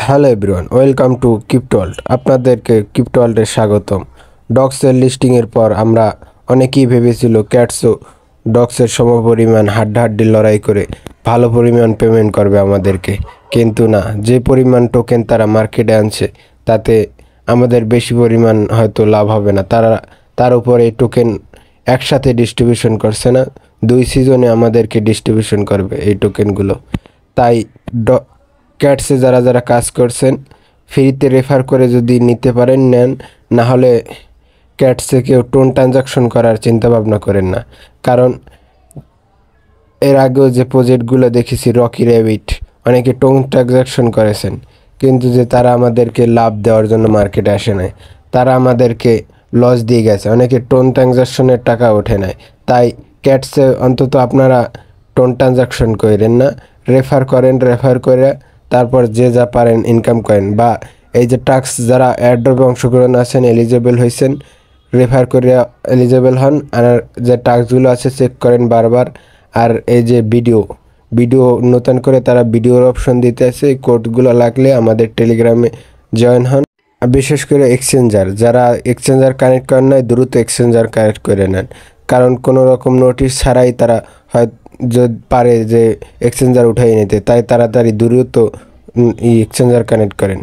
Hello everyone, welcome to crypto world. আপনাদেরকে ক্রিপ্টোওয়ার্ল্ডে স্বাগতম। ডক্সের লিস্টিংয়ের পর আমরা অনেকেই ভেবেছিল ক্যাটসও ডক্সের সমপরিমাণ হাড্ডাহাড্ডি লড়াই করে ভালো পরিমাণ পেমেন্ট করবে আমাদেরকে, কিন্তু না, যে পরিমাণ টোকেন তারা মার্কেটে আনছে তাতে আমাদের বেশি পরিমাণ হয়তো লাভ হবে না। তার উপরে এই টোকেন একসাথে ডিস্ট্রিবিউশন করছে না, 2 সিজনে আমাদেরকে ডিস্ট্রিবিউশন করবে এই টোকেনগুলো। তাই ক্যাটসে যারা যারা কাজ করছেন ফ্রিতে রেফার করে যদি নিতে পারেন নেন, না হলে ক্যাটসে কেউ টোন ট্রানজাকশন করার চিন্তা ভাবনা করেন না। কারণ এর আগেও যে প্রজেক্টগুলো দেখেছি, রকি র্যাবিট, অনেকে টোন ট্রানজাকশন করেছেন, কিন্তু যে তারা আমাদেরকে লাভ দেওয়ার জন্য মার্কেটে আসে নাই, তারা আমাদেরকে লস দিয়ে গেছে, অনেকে টোন ট্রানজাকশনের টাকা ওঠে নাই। তাই ক্যাটসে অন্তত আপনারা টোন ট্রানজাকশন করেন না, রেফার করেন, রেফার করে তারপর যে যা পারেন ইনকাম করেন। বা এই যে টাস্ক যারা এয়ারড্রপে অংশগ্রহণ আছেন, এলিজেবল হয়েছেন, রেফার করে এলিজেবল হন, আর যে টাস্কগুলো আছে চেক করেন বারবার। আর এই যে ভিডিও নতুন করে তারা ভিডিওর অপশন দিতে আছে, এই কোডগুলো লাগলে আমাদের টেলিগ্রামে জয়েন হন। আর বিশেষ করে যারা এক্সচেঞ্জার কানেক্ট করেন নাই, দ্রুত এক্সচেঞ্জার কানেক্ট করে নেন। কারণ কোনো রকম নোটিশ ছাড়াই তারা হয় যদি পারে যে এক্সচেঞ্জার উঠাই নিতে, তাই তাড়াতাড়ি দ্রুত এক্সচেঞ্জার কানেক্ট করেন।